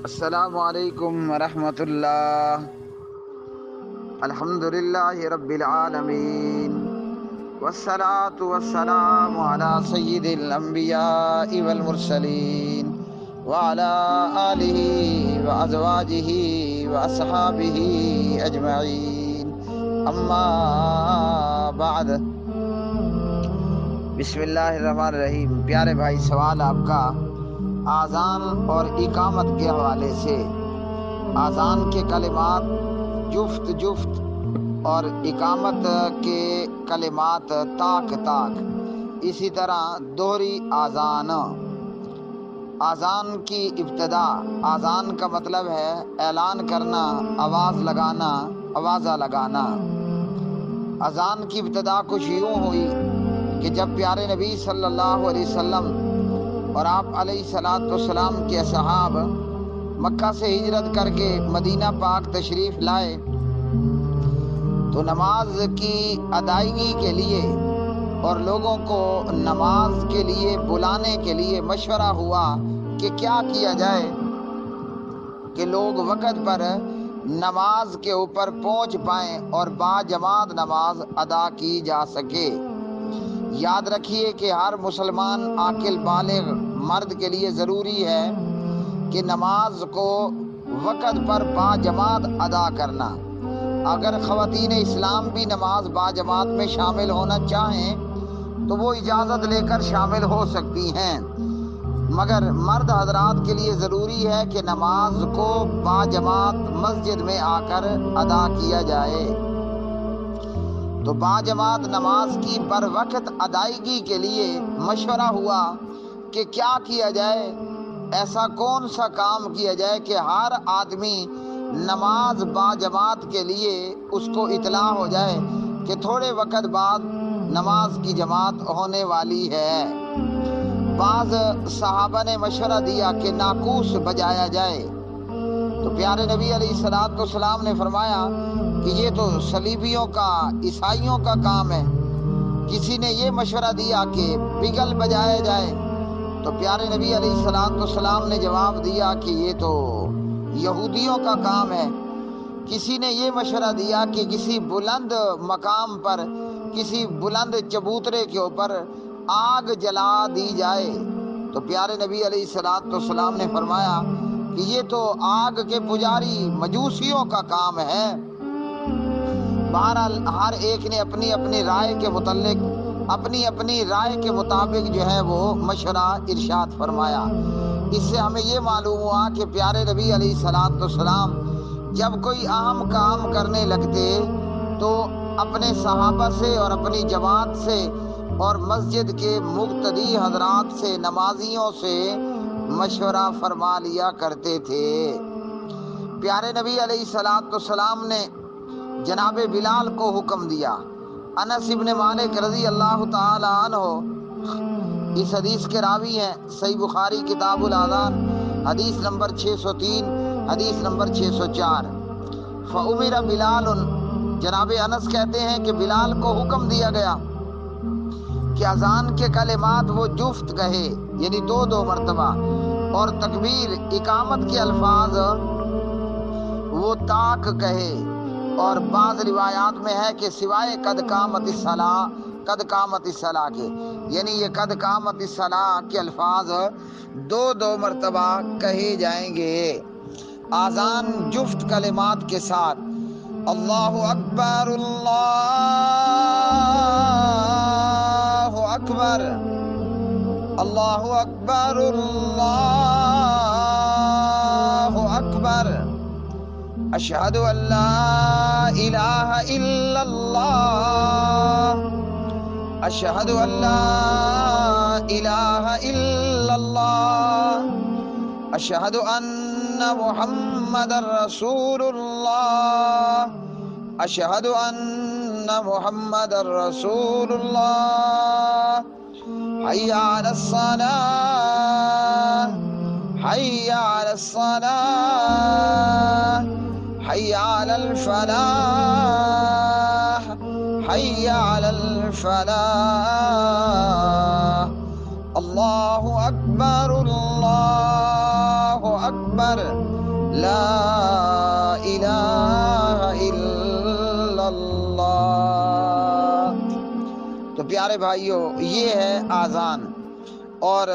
السلام علیکم ورحمۃ اللہ۔ الحمدللہ رب العالمین، والصلاة والسلام علی سید الانبیاء والمرسلین، وعلی آلہ وازواجہ واصحابہ اجمعین، اما بعد۔ بسم اللہ الرحمن الرحیم۔ پیارے بھائی، سوال آپ کا آذان اور اقامت کے حوالے سے۔ آذان کے کلمات جفت جفت اور اقامت کے کلمات تاک تاک، اسی طرح دوہری آذان۔ آذان کی ابتدا، آذان کا مطلب ہے اعلان کرنا، آواز لگانا، آوازہ لگانا۔ اذان کی ابتدا کچھ یوں ہوئی کہ جب پیارے نبی صلی اللہ علیہ وسلم اور آپ علیہ الصلاۃ والسلام کے اصحاب مکہ سے ہجرت کر کے مدینہ پاک تشریف لائے تو نماز کی ادائیگی کے لیے اور لوگوں کو نماز کے لیے بلانے کے لیے مشورہ ہوا کہ کیا کیا جائے کہ لوگ وقت پر نماز کے اوپر پہنچ پائیں اور باجماعت نماز ادا کی جا سکے۔ یاد رکھیے کہ ہر مسلمان عاقل بالغ مرد کے لیے ضروری ہے کہ نماز کو وقت پر باجماعت ادا کرنا۔ اگر خواتین اسلام بھی نماز باجماعت میں شامل ہونا چاہیں تو وہ اجازت لے کر شامل ہو سکتی ہیں، مگر مرد حضرات کے لیے ضروری ہے کہ نماز کو باجماعت مسجد میں آ کر ادا کیا جائے۔ تو باجماعت نماز کی بر وقت ادائیگی کے لیے مشورہ ہوا کہ کیا کیا جائے، ایسا کون سا کام کیا جائے کہ ہر آدمی نماز باجماعت کے لیے اس کو اطلاع ہو جائے کہ تھوڑے وقت بعد نماز کی جماعت ہونے والی ہے۔ بعض صحابہ نے مشورہ دیا کہ ناقوس بجایا جائے، تو پیارے نبی علیہ الصلوۃ والسلام نے فرمایا کہ یہ تو صلیبیوں کا، عیسائیوں کا کام ہے۔ کسی نے یہ مشورہ دیا کہ بگل بجایا جائے، تو پیارے نبی علیہ الصلوۃ والسلام نے جواب دیا کہ یہ تو یہودیوں کا کام ہے۔ کسی نے یہ مشورہ دیا کہ کسی بلند مقام پر، کسی بلند چبوترے کے اوپر آگ جلا دی جائے، تو پیارے نبی علیہ الصلوۃ والسلام نے فرمایا کہ یہ تو آگ کے پجاری مجوسیوں کا کام ہے۔ بہرحال ہر ایک نے اپنی اپنی رائے کے متعلق، اپنی اپنی رائے کے مطابق جو ہے وہ مشورہ ارشاد فرمایا۔ اس سے ہمیں یہ معلوم ہوا کہ پیارے نبی علیہ الصلوۃ والسلام جب کوئی اہم کام کرنے لگتے تو اپنے صحابہ سے اور اپنی جماعت سے اور مسجد کے مقتدی حضرات سے، نمازیوں سے مشورہ فرما لیا کرتے تھے۔ پیارے نبی علیہ الصلوۃ والسلام نے جناب بلال کو حکم دیا۔ انس ابن مالک رضی اللہ تعالی عنہ اس حدیث کے راوی ہیں، صحیح بخاری کتاب الاذان حدیث نمبر 603، حدیث نمبر 604۔ فَأُمِرَ بلال، جناب انس کہتے ہیں کہ بلال کو حکم دیا گیا کہ اذان کے کلمات وہ جفت کہے، یعنی دو دو مرتبہ، اور تکبیر اقامت کے الفاظ وہ تاک کہے، اور بعض روایات میں ہے کہ سوائے قد قامت الصلاۃ کے، یعنی یہ قد قامت الصلاۃ کے الفاظ دو دو مرتبہ کہے جائیں گے۔ آذان جفت کلمات کے ساتھ اللہ اکبر اللہ اکبر، اللہ اکبر اللہ اکبر، اشہد ان لا الہ الا اللہ، اشہد ان لا الہ الا اللہ، اشہد ان محمد رسول اللہ، اشہد ان محمد رسول اللہ، حی علی الصلاۃ، حی علی الصلاۃ، حی علی الفلاح، حی علی الفلاح، اللہ اکبر اللہ اکبر۔ اکبر لا الہ الا اللہ۔ تو پیارے بھائیوں، یہ ہے آذان، اور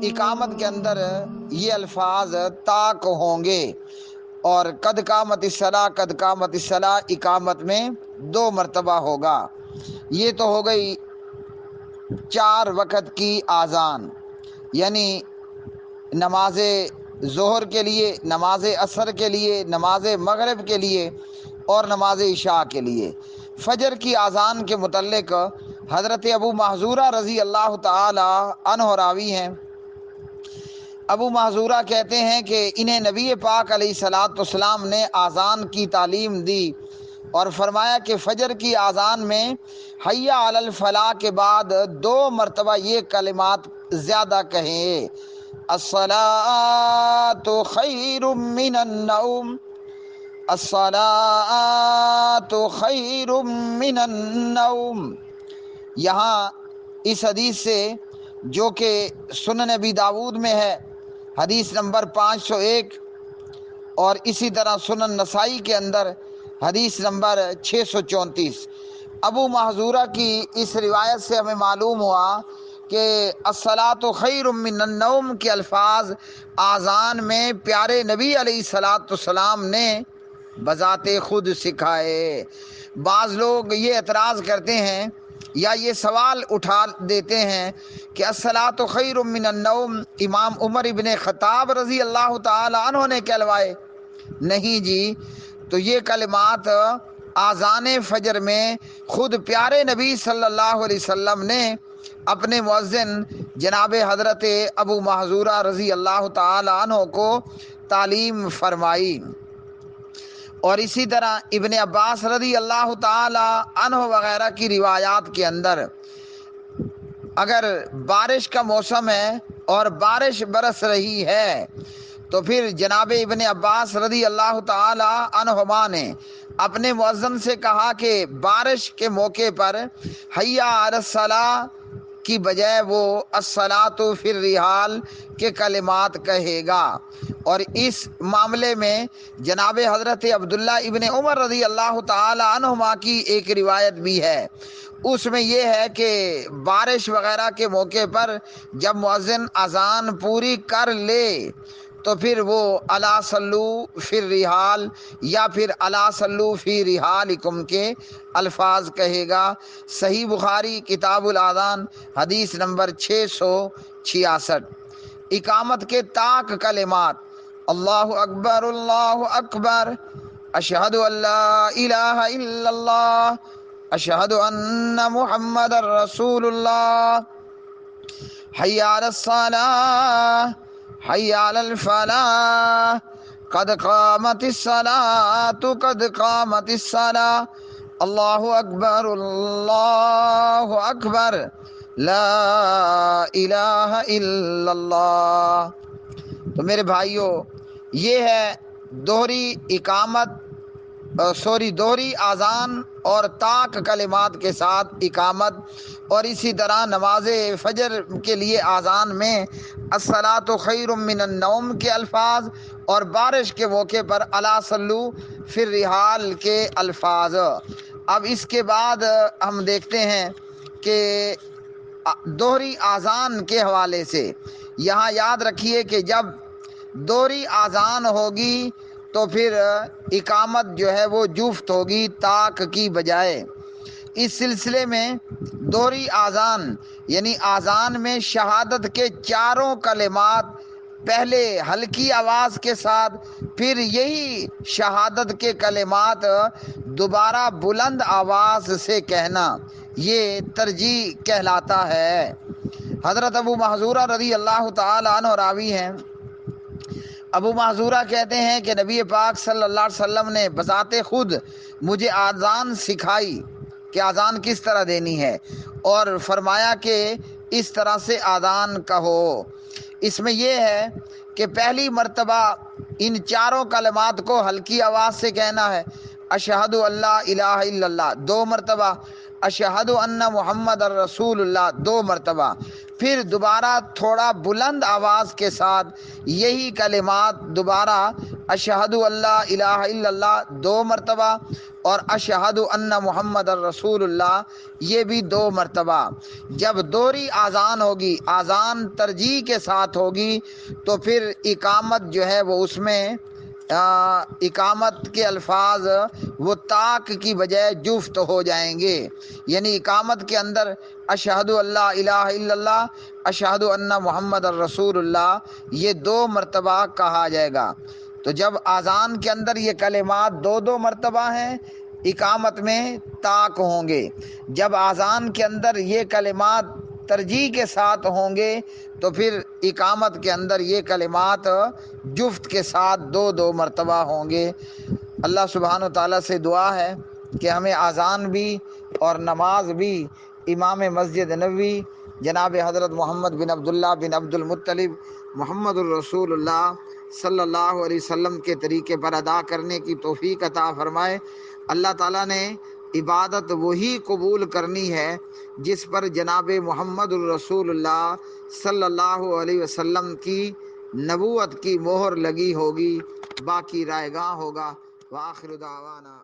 اقامت کے اندر یہ الفاظ طاق ہوں گے، اور قد قامت الصلاۃ، قد قامت الصلاۃ اقامت میں 2 مرتبہ ہوگا۔ یہ تو ہو گئی 4 وقت کی آذان، یعنی نماز ظہر کے لیے، نماز عصر کے لیے، نماز مغرب کے لیے اور نماز عشاء کے لیے۔ فجر کی آذان کے متعلق حضرت ابو محذورہ رضی اللہ تعالی عنہ راوی ہیں۔ ابو محذورہ کہتے ہیں کہ انہیں نبی پاک علیہ الصلاۃ والسلام نے آذان کی تعلیم دی اور فرمایا کہ فجر کی آذان میں حی علی الفلاح کے بعد 2 مرتبہ یہ کلمات زیادہ کہیں، الصلاۃ خیر من النوم، الصلاۃ خیر من النوم۔ یہاں اس حدیث سے، جو کہ سنن ابی داود میں ہے، حدیث نمبر 501، اور اسی طرح سنن نسائی کے اندر حدیث نمبر 634، ابو محذورہ کی اس روایت سے ہمیں معلوم ہوا کہ الصلاۃ خیر من النوم کے الفاظ آذان میں پیارے نبی علیہ الصلاۃ والسلام نے بذات خود سکھائے۔ بعض لوگ یہ اعتراض کرتے ہیں یا یہ سوال اٹھا دیتے ہیں کہ الصلاۃ خیر من النوم امام عمر ابن خطاب رضی اللہ تعالی عنہ نے کہلوائے۔ نہیں جی، تو یہ کلمات آذان فجر میں خود پیارے نبی صلی اللہ علیہ وسلم نے اپنے مؤذن جناب حضرت ابو محذورہ رضی اللہ تعالی عنہ کو تعلیم فرمائی۔ اور اسی طرح ابن عباس رضی اللہ تعالی عنہ وغیرہ کی روایات کے اندر اگر بارش کا موسم ہے اور بارش برس رہی ہے تو پھر جناب ابن عباس رضی اللہ تعالی عنہما نے اپنے مؤذن سے کہا کہ بارش کے موقع پر حی علی الصلاۃ کی بجائے وہ الصلاۃ فی الرحال کے کلمات کہے گا۔ اور اس معاملے میں جناب حضرت عبداللہ ابن عمر رضی اللہ تعالی عنہما کی ایک روایت بھی ہے، اس میں یہ ہے کہ بارش وغیرہ کے موقع پر جب مؤذن اذان پوری کر لے تو پھر وہ الا صلو فی الرحال یا پھر الا صلو فی رحالکم کے الفاظ کہے گا۔ صحیح بخاری کتاب الاذان حدیث نمبر 666۔ اقامت کے طاق کلمات اللہ اکبر اشہد ان لا الہ الا اللہ اشہد ان محمد رسول اللہ، حی علی الصلاۃ حی علی الفلاح، قد قامت الصلاۃ قد قامت الصلاۃ، اللہ اکبر لا الہ الا اللہ۔ تو میرے بھائیوں، یہ ہے دوہری آذان اور طاق کلمات کے ساتھ اقامت، اور اسی طرح نماز فجر کے لیے آذان میں الصلاۃ خیر من النوم کے الفاظ اور بارش کے موقع پر الا صلو فی الرحال کے الفاظ۔ اب اس کے بعد ہم دیکھتے ہیں کہ دوہری آذان کے حوالے سے یہاں یاد رکھیے کہ جب دوہری آذان ہوگی تو پھر اقامت جو ہے وہ جفت ہوگی طاق کی بجائے۔ اس سلسلے میں دوہری آذان یعنی آذان میں شہادت کے 4 کلمات پہلے ہلکی آواز کے ساتھ، پھر یہی شہادت کے کلمات دوبارہ بلند آواز سے کہنا، یہ ترجیح کہلاتا ہے۔ حضرت ابو محذورہ رضی اللہ تعالی عنہ راوی ہیں۔ ابو محذورہ کہتے ہیں کہ نبی پاک صلی اللہ علیہ وسلم نے بذات خود مجھے آذان سکھائی کہ آذان کس طرح دینی ہے، اور فرمایا کہ اس طرح سے آذان کہو۔ اس میں یہ ہے کہ پہلی مرتبہ ان 4 کلمات کو ہلکی آواز سے کہنا ہے، اشہد ان لا الہ الا اللہ 2 مرتبہ، اشہد ان محمد رسول اللہ 2 مرتبہ، پھر دوبارہ تھوڑا بلند آواز کے ساتھ یہی کلمات دوبارہ اشہد اللہ الہ الا اللہ 2 مرتبہ اور اشہد ان محمد الرسول اللہ یہ بھی 2 مرتبہ۔ جب دوہری اذان ہوگی، اذان ترجیح کے ساتھ ہوگی، تو پھر اقامت جو ہے وہ اس میں اقامت کے الفاظ وہ طاق کی بجائے جفت ہو جائیں گے، یعنی اقامت کے اندر اشہد اللہ الہ الا اللہ، اشہد ان محمد الرسول اللہ یہ 2 مرتبہ کہا جائے گا۔ تو جب اذان کے اندر یہ کلمات 2 مرتبہ ہیں، اقامت میں طاق ہوں گے۔ جب اذان کے اندر یہ کلمات ترجیح کے ساتھ ہوں گے تو پھر اقامت کے اندر یہ کلمات جفت کے ساتھ 2 مرتبہ ہوں گے۔ اللہ سبحانہ وتعالیٰ سے دعا ہے کہ ہمیں اذان بھی اور نماز بھی امام مسجد نبوی جناب حضرت محمد بن عبداللہ بن عبد المطلب محمد الرسول اللہ صلی اللہ علیہ وسلم کے طریقے پر ادا کرنے کی توفیق عطا فرمائے۔ اللہ تعالیٰ نے عبادت وہی قبول کرنی ہے جس پر جناب محمد الرسول اللہ صلی اللہ علیہ وسلم کی نبوت کی مہر لگی ہوگی، باقی رائے گاں ہوگا۔ وآخر دعوانا